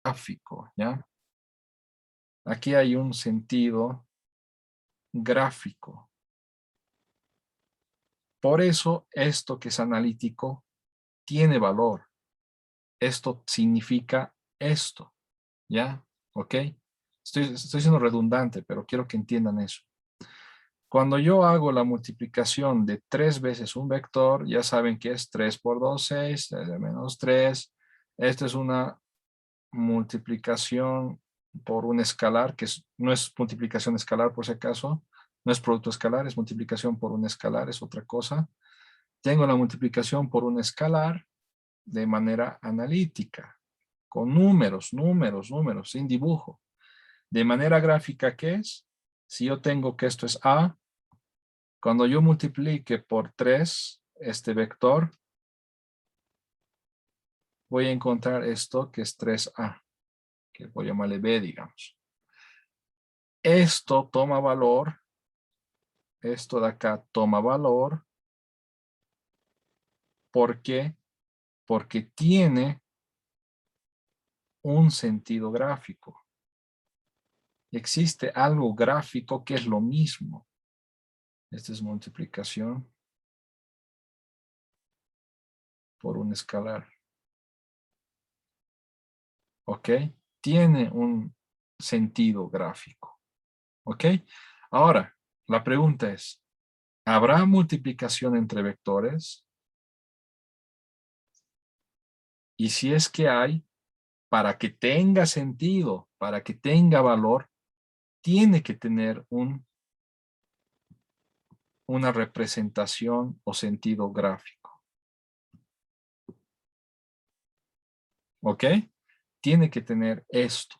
gráfico, ¿ya? Aquí hay un sentido gráfico. Por eso, esto que es analítico tiene valor. Esto significa esto, ¿ya? ¿Ok? Estoy siendo redundante, pero quiero que entiendan eso. Cuando yo hago la multiplicación de 3 veces un vector, ya saben que es 3 por 2, 6, 3 de menos 3. Esta es una multiplicación por un escalar, que no es multiplicación escalar por si acaso, no es producto escalar, es multiplicación por un escalar, es otra cosa. Tengo la multiplicación por un escalar de manera analítica, con números, sin dibujo. De manera gráfica, ¿qué es? Si yo tengo que esto es A, cuando yo multiplique por 3 este vector, voy a encontrar esto que es 3A, que voy a llamarle B, digamos. Esto toma valor, esto de acá toma valor. ¿Por qué? Porque tiene un sentido gráfico. Existe algo gráfico que es lo mismo. Esta es multiplicación por un escalar. ¿Ok? Tiene un sentido gráfico. ¿Ok? Ahora, la pregunta es, ¿habrá multiplicación entre vectores? Y si es que hay, para que tenga sentido, para que tenga valor, tiene que tener una representación o sentido gráfico. ¿Ok? Tiene que tener esto.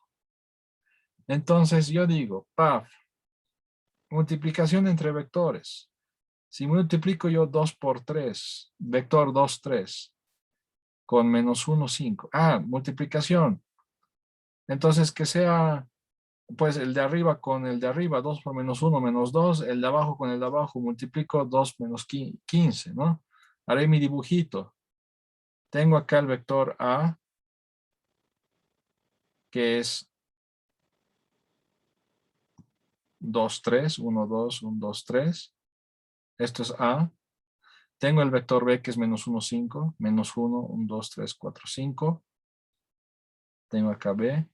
Entonces yo digo, paf, multiplicación entre vectores. Si multiplico yo 2 por 3, vector 2, 3, con menos 1, 5. Ah, multiplicación. Entonces que sea, pues el de arriba con el de arriba, 2 por menos 1, menos 2, el de abajo con el de abajo, multiplico 2 menos 15, ¿no? Haré mi dibujito. Tengo acá el vector A, que es 2, 3, 1, 2, 1, 2, 3. Esto es A. Tengo el vector B, que es menos 1, 5, menos 1, 1, 2, 3, 4, 5. Tengo acá B,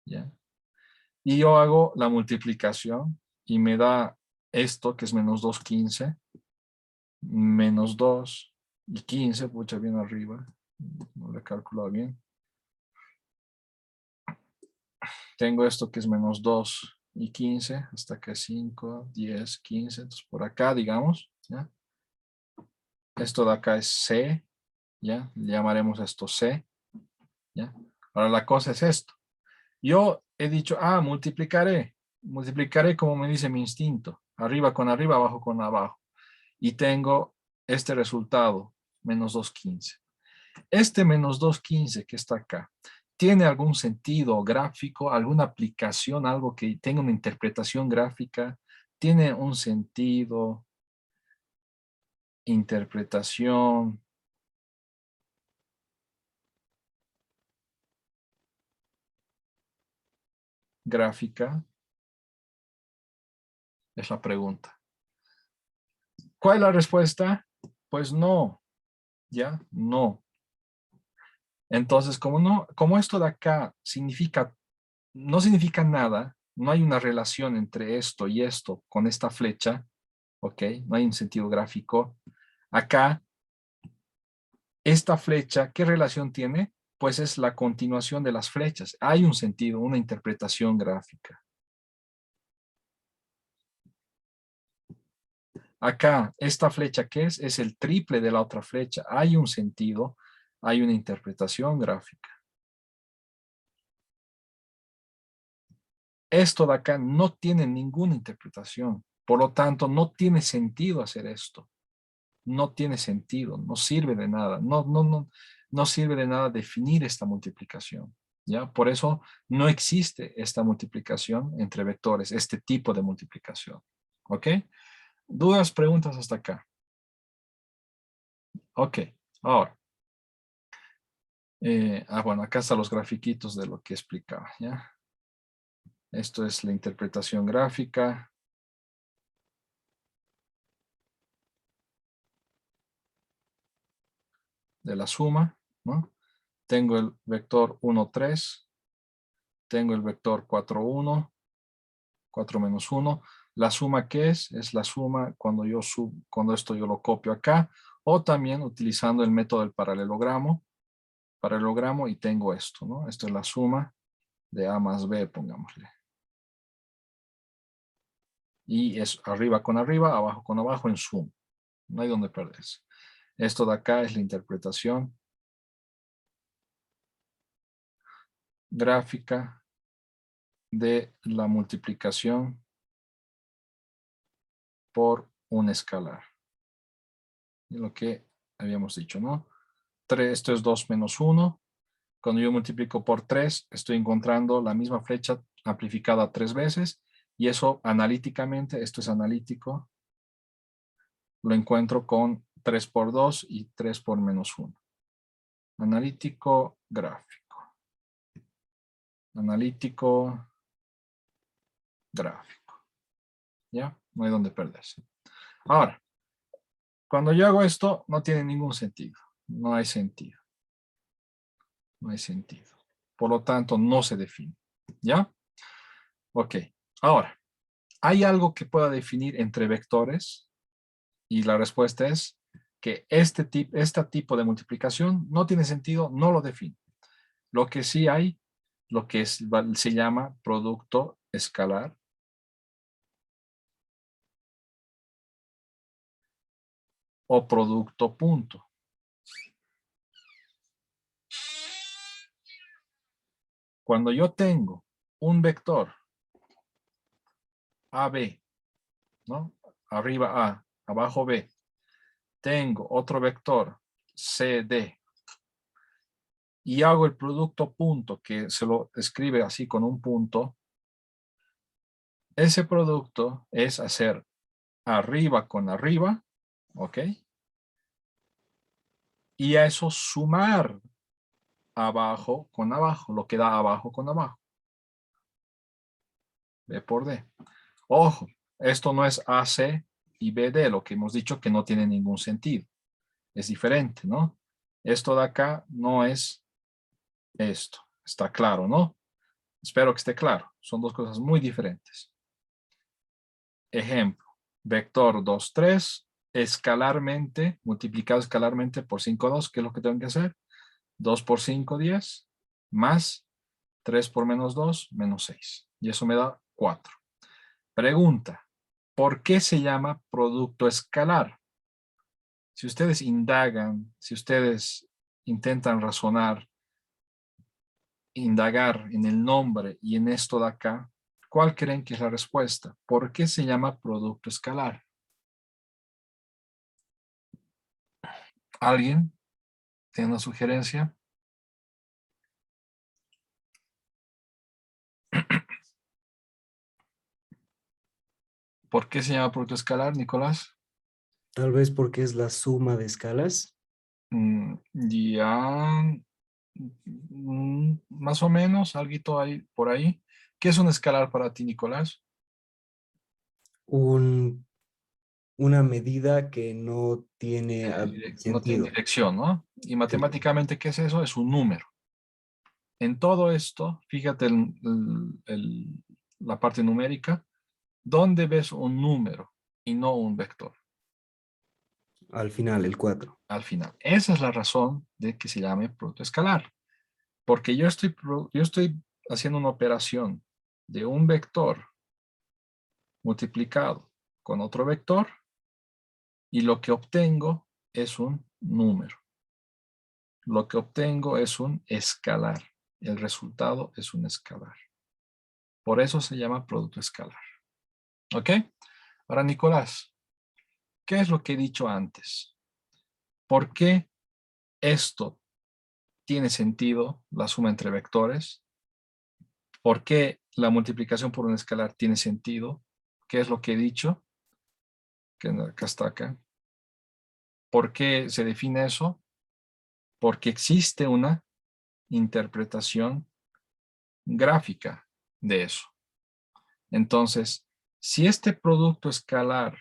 ¿ya? Y yo hago la multiplicación y me da esto, que es menos 2, 15, menos 2 y 15, pucha, bien arriba. No lo he calculado bien. Tengo esto que es menos 2 y 15, hasta acá 5, 10, 15. Entonces por acá, digamos, ¿ya? Esto de acá es C, ¿ya? Le llamaremos esto C, ¿ya? Ahora la cosa es esto. Yo he dicho, multiplicaré. Multiplicaré como me dice mi instinto. Arriba con arriba, abajo con abajo. Y tengo este resultado, menos 2,15. Este menos 2,15 que está acá, ¿tiene algún sentido gráfico, alguna aplicación, algo que tenga una interpretación gráfica? ¿Tiene un sentido, interpretación gráfica? Es la pregunta. ¿Cuál es la respuesta? Pues no, ¿ya? No. Entonces, como esto de acá significa, no significa nada, no hay una relación entre esto y esto con esta flecha, ¿ok? No hay un sentido gráfico. Acá, esta flecha, ¿qué relación tiene? Pues es la continuación de las flechas. Hay un sentido, una interpretación gráfica. Acá, esta flecha, ¿qué es? Es el triple de la otra flecha. Hay un sentido, hay una interpretación gráfica. Esto de acá no tiene ninguna interpretación. Por lo tanto, no tiene sentido hacer esto. No tiene sentido, no sirve de nada. No sirve de nada definir esta multiplicación. ¿Ya? Por eso no existe esta multiplicación entre vectores, este tipo de multiplicación. ¿Ok? ¿Dudas, preguntas hasta acá? Ok. Ahora, Bueno, acá están los grafiquitos de lo que explicaba, ¿ya? Esto es la interpretación gráfica. De la suma, ¿no? Tengo el vector 1, 3. Tengo el vector 4, 1. 4 menos 1. La suma, ¿qué es? Es la suma cuando cuando esto yo lo copio acá, o también utilizando el método del paralelogramo, y tengo esto, ¿no? Esto es la suma de A más B, pongámosle. Y es arriba con arriba, abajo con abajo en suma. No hay donde perderse. Esto de acá es la interpretación gráfica de la multiplicación por un escalar. Y lo que habíamos dicho, ¿no? 3, esto es 2 menos 1. Cuando yo multiplico por 3, estoy encontrando la misma flecha amplificada 3 veces. Y eso analíticamente, esto es analítico, lo encuentro con 3 por 2 y 3 por menos 1. Analítico gráfico. Analítico gráfico. ¿Ya? No hay donde perderse. Ahora, cuando yo hago esto, no tiene ningún sentido. No hay sentido. No hay sentido. Por lo tanto, no se define. ¿Ya? Ok. Ahora, ¿hay algo que pueda definir entre vectores? Y la respuesta es que este tipo de multiplicación no tiene sentido, no lo define. Lo que sí hay, lo que se llama producto escalar o producto punto. Cuando yo tengo un vector AB, ¿no? Arriba A, abajo B, tengo otro vector CD y hago el producto punto, que se lo escribe así con un punto, ese producto es hacer arriba con arriba, ¿ok? Y a eso sumar abajo con abajo, lo que da abajo con abajo. B por D. Ojo, esto no es AC y BD, lo que hemos dicho que no tiene ningún sentido. Es diferente, ¿no? Esto de acá no es esto. Está claro, ¿no? Espero que esté claro. Son dos cosas muy diferentes. Ejemplo, vector 2, 3, escalarmente, multiplicado escalarmente por 5, 2, ¿qué es lo que tengo que hacer? 2 por 5, 10, más 3 por menos 2, menos 6. Y eso me da 4. Pregunta, ¿por qué se llama producto escalar? Si ustedes indagan, si ustedes intentan razonar, indagar en el nombre y en esto de acá, ¿cuál creen que es la respuesta? ¿Por qué se llama producto escalar? ¿Alguien tiene una sugerencia? ¿Por qué se llama producto escalar, Nicolás? Tal vez porque es la suma de escalas. Ya, más o menos, algo hay por ahí. ¿Qué es un escalar para ti, Nicolás? Un, una medida que no tiene No tiene sentido. dirección, ¿no? Y Sí. matemáticamente, ¿qué es eso? Es un número. En todo esto, fíjate la parte numérica, ¿dónde ves un número y no un vector? Al final, el 4. Al final. Esa es la razón de que se llame producto escalar. Porque yo estoy haciendo una operación de un vector multiplicado con otro vector y lo que obtengo es un número. Lo que obtengo es un escalar. El resultado es un escalar. Por eso se llama producto escalar. ¿Ok? Ahora, Nicolás, ¿qué es lo que he dicho antes? ¿Por qué esto tiene sentido, la suma entre vectores? ¿Por qué la multiplicación por un escalar tiene sentido? ¿Qué es lo que he dicho? Que acá está acá. ¿Por qué se define eso? Porque existe una interpretación gráfica de eso. Entonces, si este producto escalar,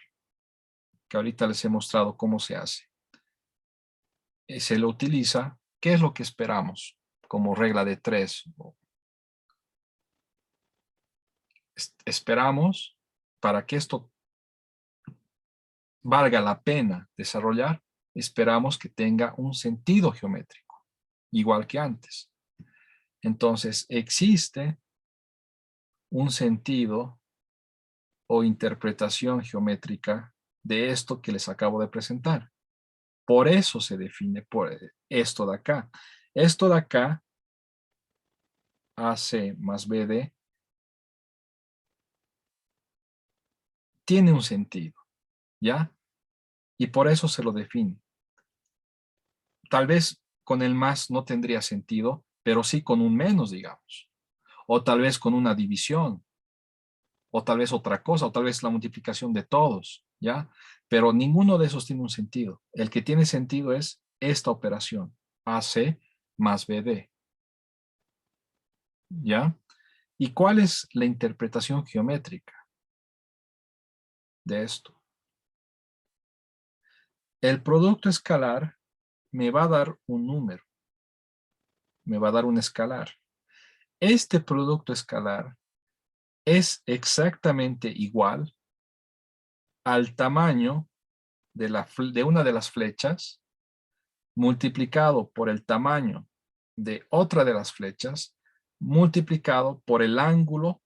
que ahorita les he mostrado cómo se hace, se lo utiliza, ¿qué es lo que esperamos? Como regla de 3. Esperamos para que esto valga la pena desarrollar, esperamos que tenga un sentido geométrico, igual que antes. Entonces, existe un sentido o interpretación geométrica de esto que les acabo de presentar. Por eso se define por esto de acá. Esto de acá, AC más BD, tiene un sentido, ¿ya? Y por eso se lo define. Tal vez con el más no tendría sentido, pero sí con un menos, digamos. O tal vez con una división, o tal vez otra cosa, o tal vez la multiplicación de todos, ¿ya? Pero ninguno de esos tiene un sentido. El que tiene sentido es esta operación, AC más BD, ¿ya? ¿Y cuál es la interpretación geométrica de esto? El producto escalar me va a dar un número, me va a dar un escalar. Este producto escalar es exactamente igual al tamaño de una de las flechas multiplicado por el tamaño de otra de las flechas multiplicado por el ángulo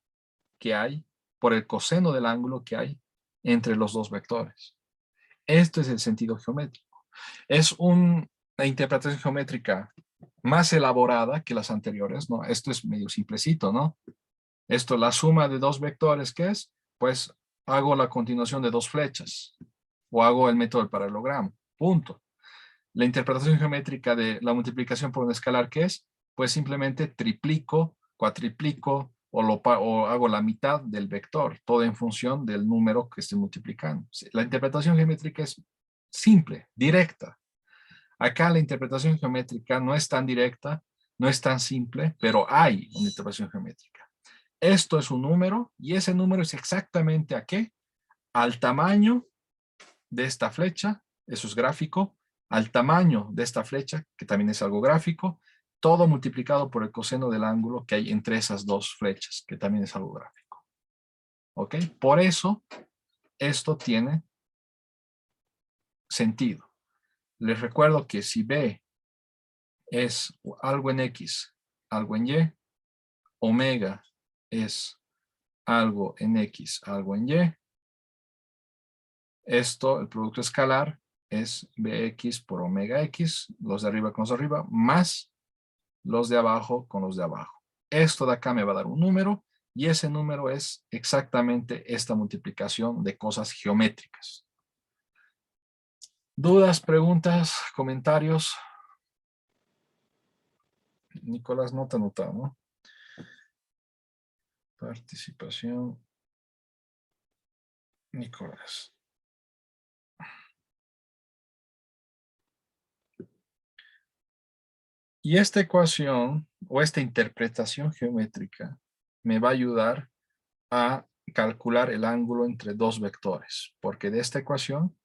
que hay, por el coseno del ángulo que hay entre los dos vectores. Esto es el sentido geométrico. Es una interpretación geométrica más elaborada que las anteriores, ¿no? Esto es medio simplecito, ¿no? Esto, la suma de dos vectores, ¿qué es? Pues hago la continuación de dos flechas o hago el método del paralelogramo, punto. La interpretación geométrica de la multiplicación por un escalar, ¿qué es? Pues simplemente triplico, cuatriplico o hago la mitad del vector, todo en función del número que esté multiplicando. La interpretación geométrica es simple, directa. Acá la interpretación geométrica no es tan directa, no es tan simple, pero hay una interpretación geométrica. Esto es un número y ese número es exactamente ¿a qué? Al tamaño de esta flecha, eso es gráfico, al tamaño de esta flecha, que también es algo gráfico, todo multiplicado por el coseno del ángulo que hay entre esas dos flechas, que también es algo gráfico. ¿Ok? Por eso, esto tiene sentido. Les recuerdo que si B es algo en X, algo en Y, omega es algo en X, algo en Y, esto, el producto escalar, es Bx por omega X, los de arriba con los de arriba, más los de abajo con los de abajo. Esto de acá me va a dar un número y ese número es exactamente esta multiplicación de cosas geométricas. ¿Dudas, preguntas, comentarios? Nicolás no te ha notado, ¿no? Participación. Nicolás. Y esta ecuación o esta interpretación geométrica me va a ayudar a calcular el ángulo entre dos vectores, porque de esta ecuación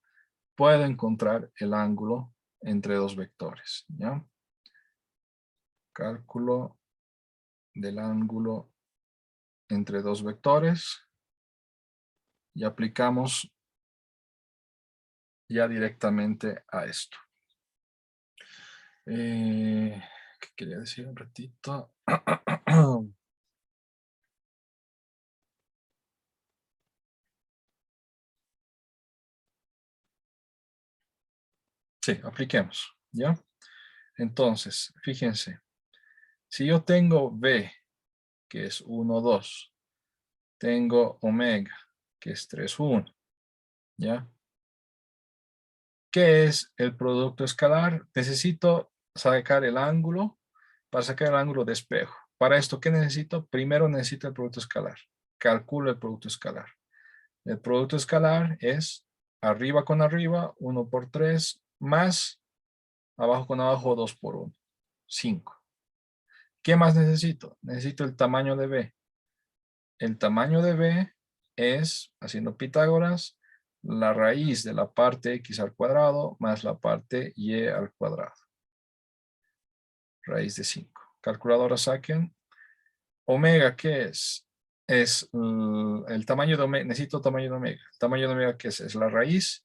puedo encontrar el ángulo entre dos vectores, ¿ya? Cálculo del ángulo entre dos vectores y aplicamos ya directamente a esto. ¿Qué quería decir un ratito? Sí, apliquemos, ¿ya? Entonces, fíjense, si yo tengo B, que es 1, 2, tengo omega, que es 3, 1, ¿ya? ¿Qué es el producto escalar? Necesito sacar el ángulo para sacar el ángulo de espejo. Para esto, ¿qué necesito? Primero necesito el producto escalar. Calculo el producto escalar. El producto escalar es arriba con arriba, 1 por 3, más abajo con abajo, 2 por 1, 5. ¿Qué más necesito? Necesito el tamaño de B. El tamaño de B es, haciendo Pitágoras, la raíz de la parte x al cuadrado más la parte y al cuadrado. Raíz de 5. Calculadora saquen. Omega, ¿qué es? Es el tamaño de omega. Necesito tamaño de omega. El tamaño de omega, ¿qué es? Es la raíz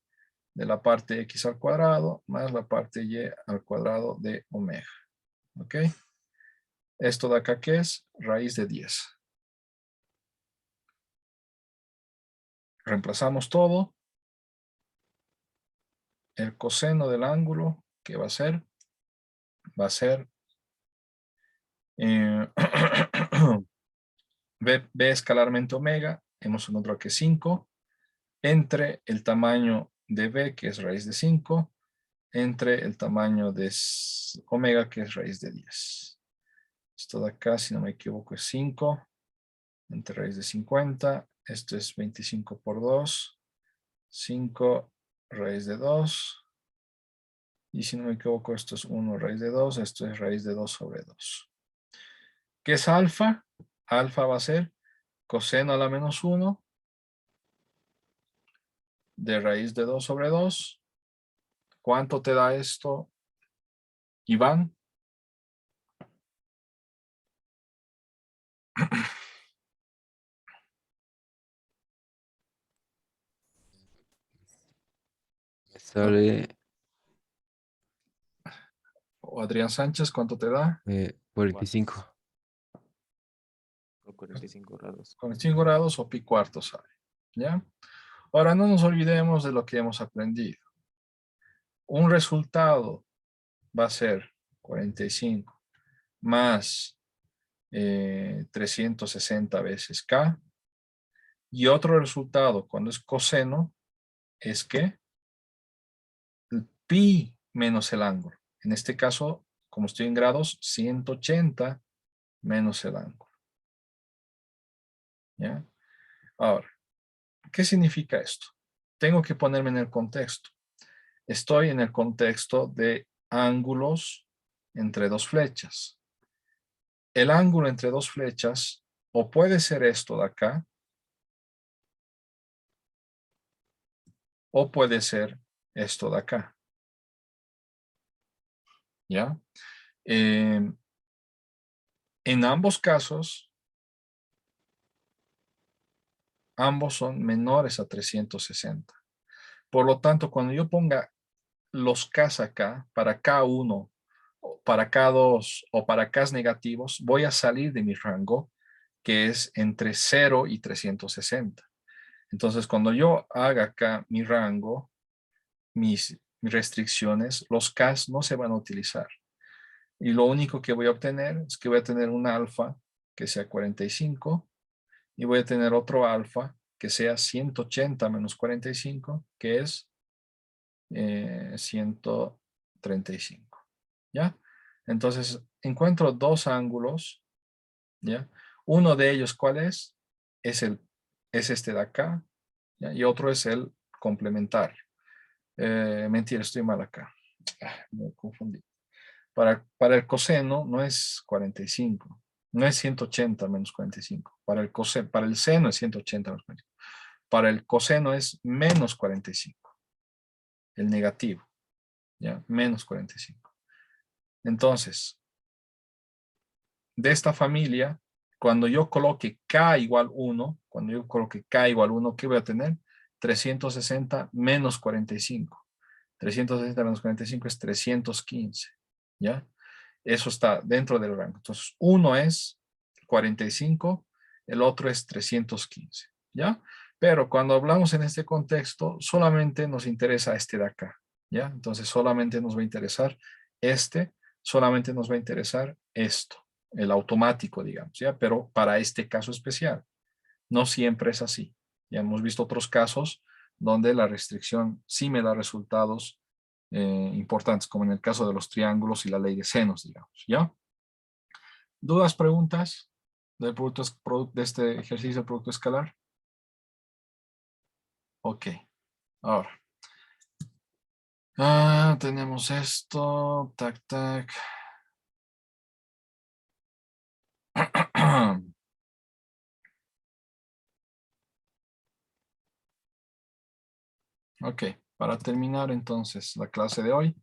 de la parte x al cuadrado más la parte y al cuadrado de omega. ¿Ok? Esto de acá, ¿qué es? Raíz de 10. Reemplazamos todo. El coseno del ángulo, ¿qué va a ser? Va a ser B escalarmente omega, hemos encontrado que es 5, entre el tamaño de B, que es raíz de 5, entre el tamaño de omega, que es raíz de 10. Esto de acá, si no me equivoco, es 5, entre raíz de 50. Esto es 25 por 2, 5 raíz de 2. Y si no me equivoco, esto es 1 raíz de 2, esto es raíz de 2 sobre 2. ¿Qué es alfa? Alfa va a ser coseno a la menos 1 de raíz de 2 sobre 2. ¿Cuánto te da esto, Iván? Me sale O Adrián Sánchez, ¿cuánto te da? 45. O 45 grados. 45 grados o pi cuartos sale. ¿Ya? Ahora no nos olvidemos de lo que hemos aprendido. Un resultado va a ser 45 más 360 veces K. Y otro resultado, cuando es coseno, es que el pi menos el ángulo. En este caso, como estoy en grados, 180 menos el ángulo. ¿Ya? Ahora, ¿qué significa esto? Tengo que ponerme en el contexto. Estoy en el contexto de ángulos entre dos flechas. El ángulo entre dos flechas o puede ser esto de acá o puede ser esto de acá. ¿Ya? En ambos casos, ambos son menores a 360. Por lo tanto, cuando yo ponga los K's acá, para K1, para K2 o para K's negativos, voy a salir de mi rango, que es entre 0 y 360. Entonces, cuando yo haga acá mi rango, mis restricciones, los K's no se van a utilizar. Y lo único que voy a obtener es que voy a tener un alfa que sea 45 y voy a tener otro alfa que sea 180 menos 45, que es 135. ¿Ya? Entonces, encuentro dos ángulos, ¿ya? Uno de ellos, ¿cuál es? Es este de acá, ¿ya? Y otro es el complementario. Mentira, estoy mal acá. Me confundí. Para el coseno no es 45, no es 180 menos 45. Para el seno es 180 menos 45. Para el coseno es menos 45, el negativo, ¿ya? Menos 45. Entonces, de esta familia, cuando yo coloque K igual 1, cuando yo coloque K igual 1, ¿qué voy a tener? 360 menos 45. 360 menos 45 es 315, ¿ya? Eso está dentro del rango. Entonces, uno es 45, el otro es 315, ¿ya? Pero cuando hablamos en este contexto, solamente nos interesa este de acá, ¿ya? Entonces, solamente nos va a interesar este, solamente nos va a interesar esto, el automático, digamos, ¿ya? Pero para este caso especial, no siempre es así. Ya hemos visto otros casos donde la restricción sí me da resultados importantes, como en el caso de los triángulos y la ley de senos, digamos, ¿ya? ¿Dudas, preguntas de este ejercicio de producto escalar? Ok, ahora. Tenemos esto, tac, tac. Ok, para terminar entonces la clase de hoy,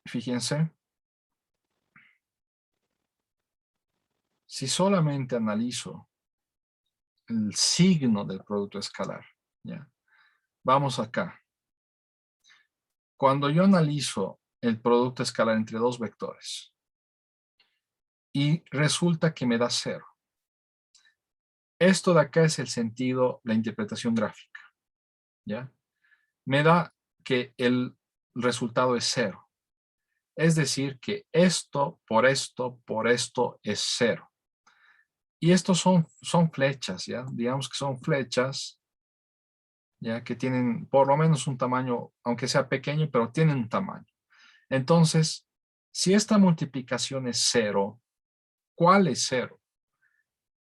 fíjense, si solamente analizo el signo del producto escalar, ¿ya? Vamos acá. Cuando yo analizo el producto escalar entre dos vectores y resulta que me da 0. Esto de acá es el sentido, la interpretación gráfica, ¿ya? Me da que el resultado es 0. Es decir, que esto por esto es 0. Y estos son flechas, ¿ya? Digamos que son flechas, ¿ya? Que tienen por lo menos un tamaño, aunque sea pequeño, pero tienen un tamaño. Entonces, si esta multiplicación es 0, ¿cuál es 0?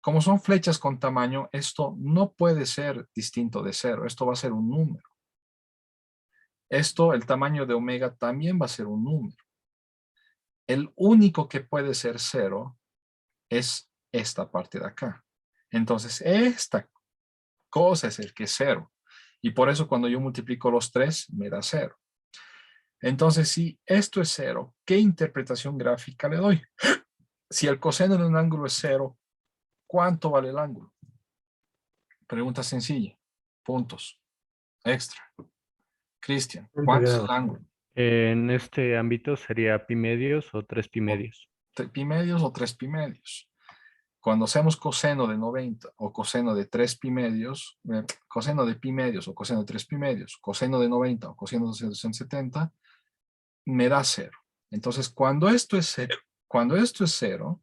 Como son flechas con tamaño, esto no puede ser distinto de 0. Esto va a ser un número. Esto, el tamaño de omega, también va a ser un número. El único que puede ser 0 es esta parte de acá. Entonces, esta cosa es el que es 0. Y por eso cuando yo multiplico los 3, me da 0. Entonces, si esto es 0, ¿qué interpretación gráfica le doy? Si el coseno de un ángulo es 0, ¿cuánto vale el ángulo? Pregunta sencilla. Puntos. Extra. Cristian, 90 ¿cuánto es el grados. ángulo? En este ámbito sería pi medios o 3 pi medios. ¿Pi medios o 3 pi medios? Cuando hacemos coseno de 90 o coseno de 3 pi medios, coseno de pi medios o coseno de 3 pi medios, coseno de 90 o coseno de 270, me da 0. Entonces, cuando esto es 0,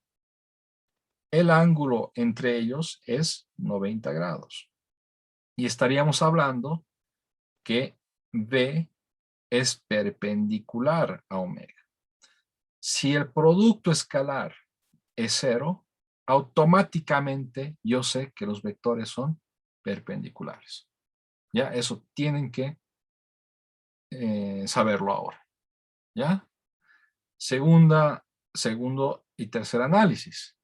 el ángulo entre ellos es 90 grados. Y estaríamos hablando que B es perpendicular a omega. Si el producto escalar es 0, automáticamente yo sé que los vectores son perpendiculares. ¿Ya? Eso tienen que saberlo ahora. ¿Ya? Segundo y tercer análisis.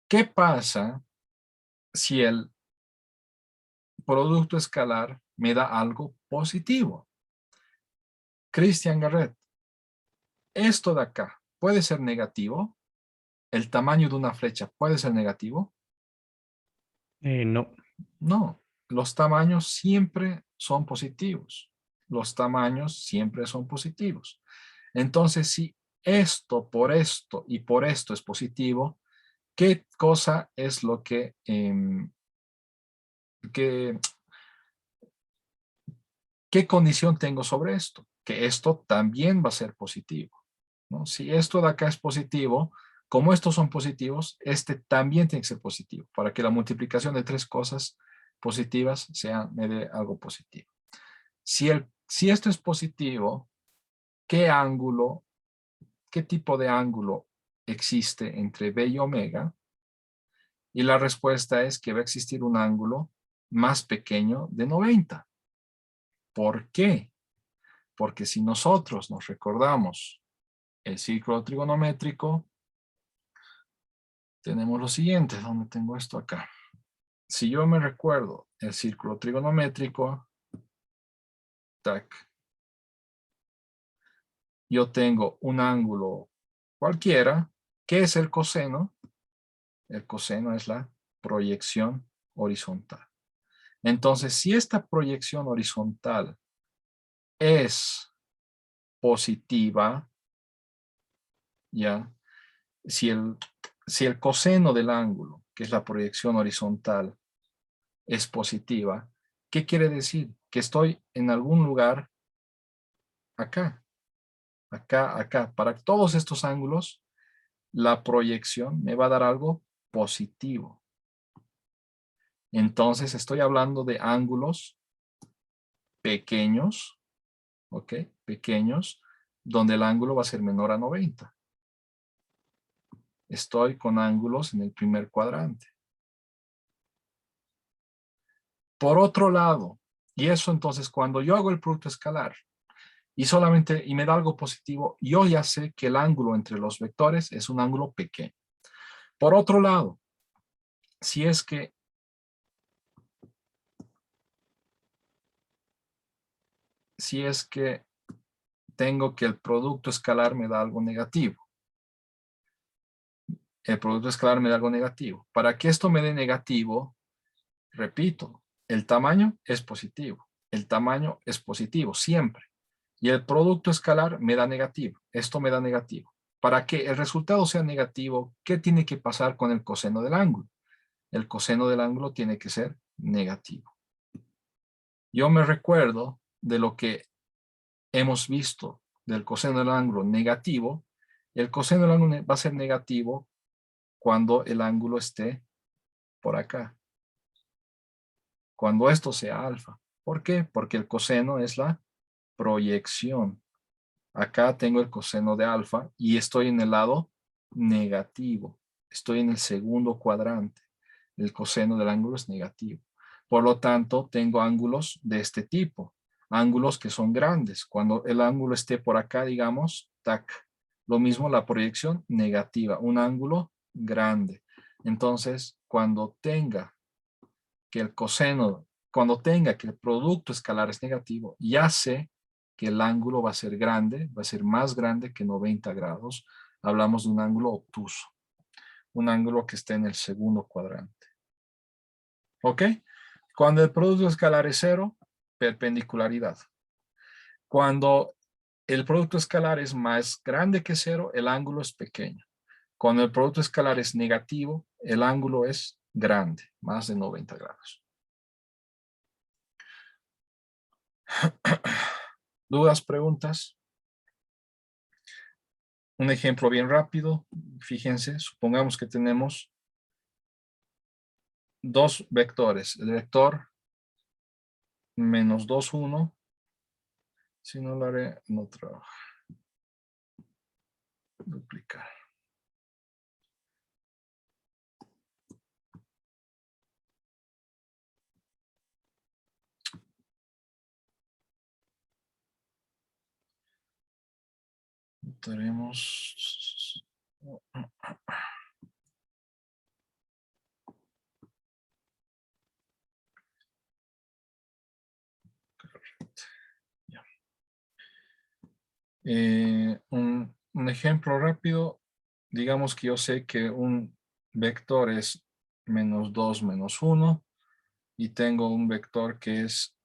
¿Qué pasa si el producto escalar me da algo positivo? Cristian Garret, esto de acá puede ser negativo. ¿El tamaño de una flecha puede ser negativo? No. No, los tamaños siempre son positivos. Los tamaños siempre son positivos. Entonces, si esto por esto y por esto es positivo, ¿qué cosa es lo qué condición tengo sobre esto? Que esto también va a ser positivo, ¿no? Si esto de acá es positivo, como estos son positivos, este también tiene que ser positivo, para que la multiplicación de tres cosas positivas me dé algo positivo. Si esto es positivo, ¿qué tipo de ángulo existe entre B y omega? Y la respuesta es que va a existir un ángulo más pequeño de 90. ¿Por qué? Porque si nosotros nos recordamos el círculo trigonométrico, tenemos lo siguiente. ¿Dónde tengo esto acá? Si yo me recuerdo el círculo trigonométrico, tac, yo tengo un ángulo cualquiera. ¿Qué es el coseno? El coseno es la proyección horizontal. Entonces, si esta proyección horizontal es positiva, ¿ya? Si el coseno del ángulo, que es la proyección horizontal, es positiva, ¿qué quiere decir? Que estoy en algún lugar acá, acá, acá. Para todos estos ángulos, la proyección me va a dar algo positivo. Entonces, estoy hablando de ángulos pequeños, ¿ok? Pequeños, donde el ángulo va a ser menor a 90. Estoy con ángulos en el primer cuadrante. Por otro lado, y eso entonces cuando yo hago el producto escalar y me da algo positivo, yo ya sé que el ángulo entre los vectores es un ángulo pequeño. Por otro lado, si es que si es que tengo que el producto escalar me da algo negativo. El producto escalar me da algo negativo. Para que esto me dé negativo, repito, el tamaño es positivo. El tamaño es positivo siempre. Y el producto escalar me da negativo. Esto me da negativo. Para que el resultado sea negativo, ¿qué tiene que pasar con el coseno del ángulo? El coseno del ángulo tiene que ser negativo. Yo me recuerdo de lo que hemos visto del coseno del ángulo negativo. El coseno del ángulo va a ser negativo cuando el ángulo esté por acá. Cuando esto sea alfa. ¿Por qué? Porque el coseno es la proyección. Acá tengo el coseno de alfa y estoy en el lado negativo. Estoy en el segundo cuadrante. El coseno del ángulo es negativo. Por lo tanto, tengo ángulos de este tipo. Ángulos que son grandes. Cuando el ángulo esté por acá, digamos, tac. Lo mismo la proyección negativa. Un ángulo grande. Entonces, cuando tenga que el coseno, cuando tenga que el producto escalar es negativo, ya sé que el ángulo va a ser grande, va a ser más grande que 90 grados. Hablamos de un ángulo obtuso, un ángulo que esté en el segundo cuadrante. ¿Ok? Cuando el producto escalar es cero, perpendicularidad. Cuando el producto escalar es más grande que cero, el ángulo es pequeño. Cuando el producto escalar es negativo, el ángulo es grande, más de 90 grados. ¿Dudas, preguntas? Un ejemplo bien rápido. Fíjense, supongamos que tenemos dos vectores. El vector -2, 1. Si no lo haré, no trabaja. Duplicar. Tenemos... un ejemplo rápido. Digamos que yo sé que un vector es -2, -1. Y tengo un vector que es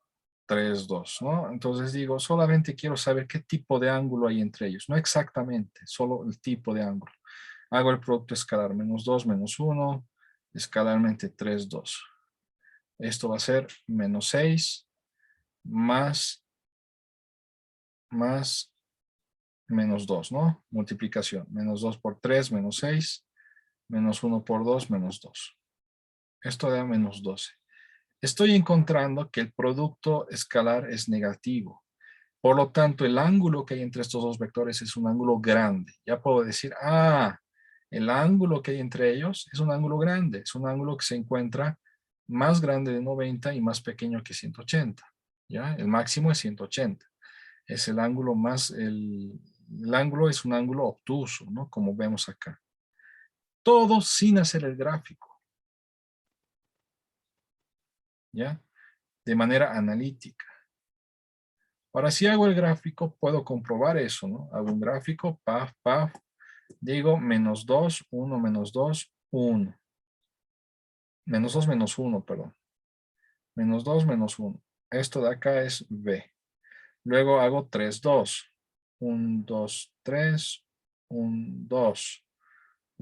3, 2, ¿no? Entonces digo, solamente quiero saber qué tipo de ángulo hay entre ellos. No exactamente, solo el tipo de ángulo. Hago el producto escalar -2, -1, escalarmente 3, 2. Esto va a ser -6 más -2, ¿no? Multiplicación. -2 por 3, -6, -1 por 2, -2. Esto da -12. Estoy encontrando que el producto escalar es negativo. Por lo tanto, el ángulo que hay entre estos dos vectores es un ángulo grande. Ya puedo decir, el ángulo que hay entre ellos es un ángulo grande. Es un ángulo que se encuentra más grande de 90 y más pequeño que 180. ¿Ya? El máximo es 180. Es el ángulo más, el ángulo es un ángulo obtuso, ¿no? Como vemos acá. Todo sin hacer el gráfico. ¿Ya? De manera analítica. Ahora, si hago el gráfico, puedo comprobar eso, ¿no? Hago un gráfico, paf, paf. Digo, -2, 1, -2, 1. -2, -1, perdón. -2, -1. Esto de acá es B. Luego hago 3, 2. 1, 2, 3, 1, 2.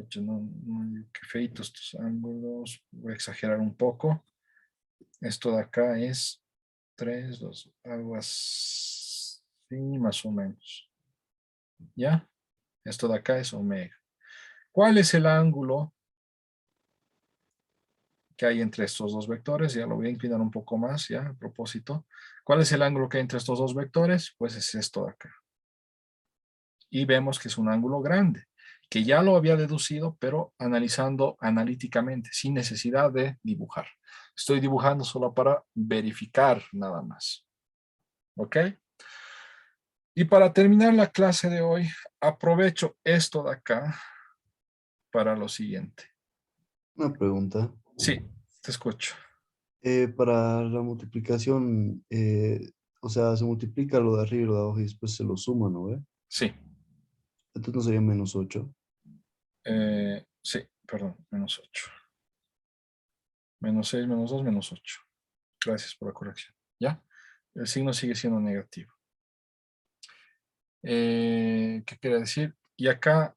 Qué feitos estos ángulos. Voy a exagerar un poco. Esto de acá es 3, 2. Algo así, más o menos. ¿Ya? Esto de acá es omega. ¿Cuál es el ángulo que hay entre estos dos vectores? Ya lo voy a inclinar un poco más, ya, a propósito. ¿Cuál es el ángulo que hay entre estos dos vectores? Pues es esto de acá. Y vemos que es un ángulo grande, que ya lo había deducido, pero analizando analíticamente, sin necesidad de dibujar. Estoy dibujando solo para verificar nada más. ¿Ok? Y para terminar la clase de hoy, aprovecho esto de acá para lo siguiente. Una pregunta. Sí, te escucho. Para la multiplicación, o sea, se multiplica lo de arriba y lo de abajo y después se lo suma, ¿no ve? Sí. Entonces no sería -8. Sí, perdón, -8. -6, -2, -8. Gracias por la corrección. ¿Ya? El signo sigue siendo negativo. ¿Qué quiere decir? Y acá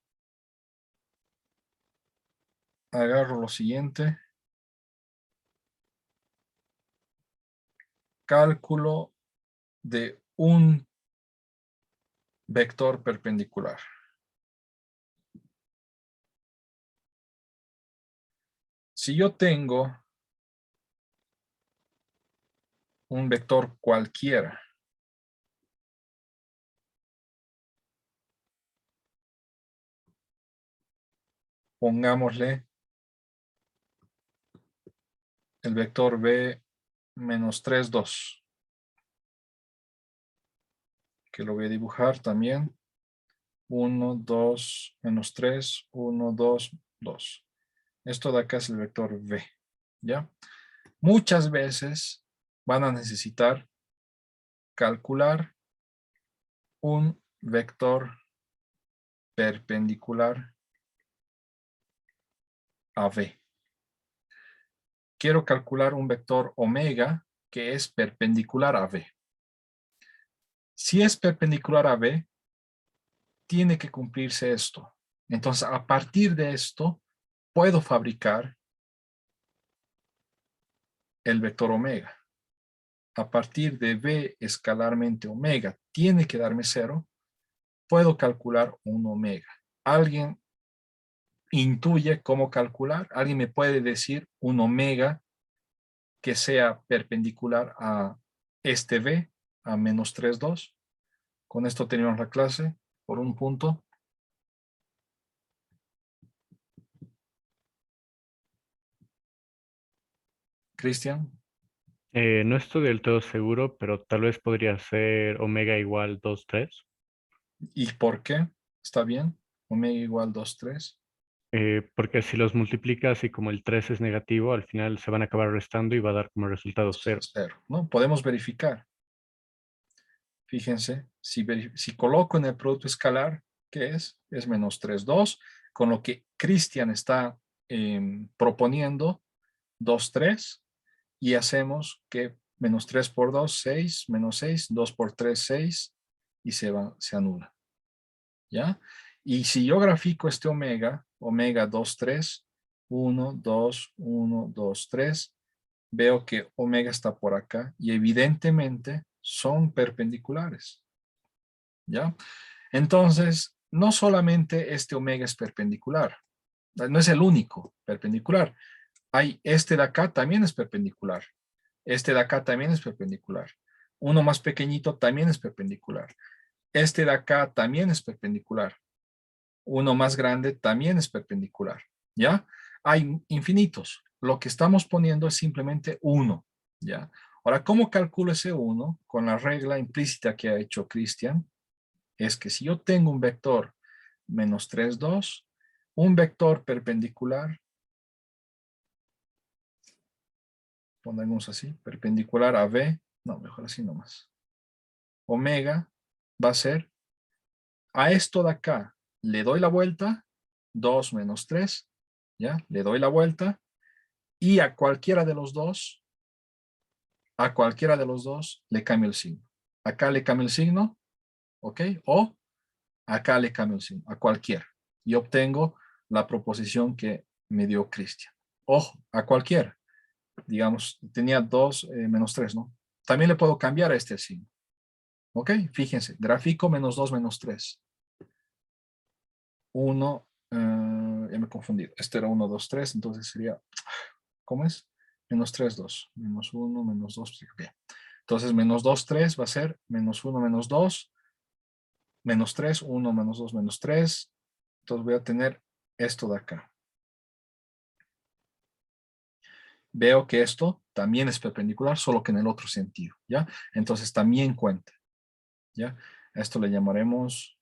agarro lo siguiente. Cálculo de un vector perpendicular. Si yo tengo un vector cualquiera, pongámosle el vector b menos 3, 2, que lo voy a dibujar también. 1, 2, menos 3, 1, 2, 2. Esto de acá es el vector v, ¿ya? Muchas veces van a necesitar calcular un vector perpendicular a v. Quiero calcular un vector omega que es perpendicular a v. Si es perpendicular a v, tiene que cumplirse esto. Entonces, a partir de esto, puedo fabricar el vector omega. A partir de v escalarmente omega tiene que darme 0, puedo calcular un omega. ¿Alguien intuye cómo calcular? ¿Alguien me puede decir un omega que sea perpendicular a este v, a menos 3, 2? Con esto terminamos la clase por un punto. Cristian. No estoy del todo seguro, pero tal vez podría ser omega igual 2, 3. ¿Y por qué? ¿Está bien? Omega igual 2, 3. Porque si los multiplicas y como el 3 es negativo, al final se van a acabar restando y va a dar como resultado 0. 0, ¿no? Podemos verificar. Fíjense, si coloco en el producto escalar, ¿qué es? Es menos 3, 2, con lo que Cristian está proponiendo, 2, 3, y hacemos que menos 3 por 2, 6, menos 6, 2 por 3, 6, y se anula. ¿Ya? Y si yo grafico este omega, omega 2, 3, 1, 2, 1, 2, 3, veo que omega está por acá y evidentemente son perpendiculares. ¿Ya? Entonces, no solamente este omega es perpendicular, no es el único perpendicular. Hay este de acá también es perpendicular. Este de acá también es perpendicular. Uno más pequeñito también es perpendicular. Este de acá también es perpendicular. Uno más grande también es perpendicular. ¿Ya? Hay infinitos. Lo que estamos poniendo es simplemente 1. ¿Ya? Ahora, ¿cómo calculo ese 1? Con la regla implícita que ha hecho Cristian, es que si yo tengo un vector menos 3, 2, un vector perpendicular, ponemos así, perpendicular a v, no, mejor así nomás. Omega va a ser, a esto de acá, le doy la vuelta, 2 menos 3, ¿ya? Le doy la vuelta, y a cualquiera de los dos, le cambio el signo. Acá le cambio el signo, ¿ok? O acá le cambio el signo, a cualquiera. Y obtengo la proposición que me dio Cristian. Ojo, a cualquiera. Digamos, tenía 2 menos 3, ¿no? También le puedo cambiar a este signo. ¿Ok? Fíjense, gráfico menos 2 menos 3. 1, ya me he confundido. Este era 1, 2, 3, entonces sería, ¿cómo es? Menos 3, 2. Menos 1, menos 2. Bien. Entonces, menos 2, 3 va a ser menos 1, menos 2. Menos 3, 1, menos 2, menos 3. Entonces voy a tener esto de acá. Veo que esto también es perpendicular, solo que en el otro sentido, ¿ya? Entonces también cuenta, ¿ya? Esto le llamaremos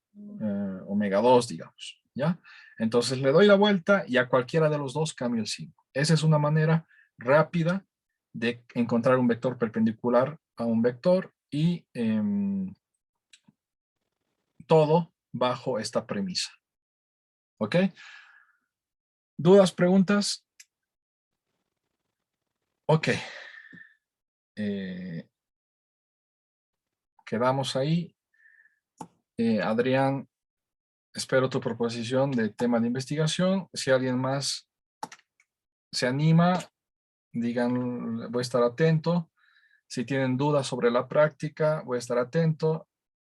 omega 2, digamos, ¿ya? Entonces le doy la vuelta y a cualquiera de los dos cambio el signo. Esa es una manera rápida de encontrar un vector perpendicular a un vector y todo bajo esta premisa. ¿Ok? ¿Dudas, preguntas? Ok. Quedamos ahí. Adrián, espero tu proposición de tema de investigación. Si alguien más se anima, digan, voy a estar atento. Si tienen dudas sobre la práctica, voy a estar atento.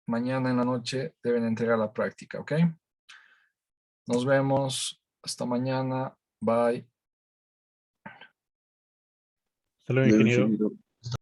Mañana en la noche deben entregar la práctica, ¿ok? Nos vemos. Hasta mañana. Bye. Hasta luego, Leo ingeniero. ingeniero.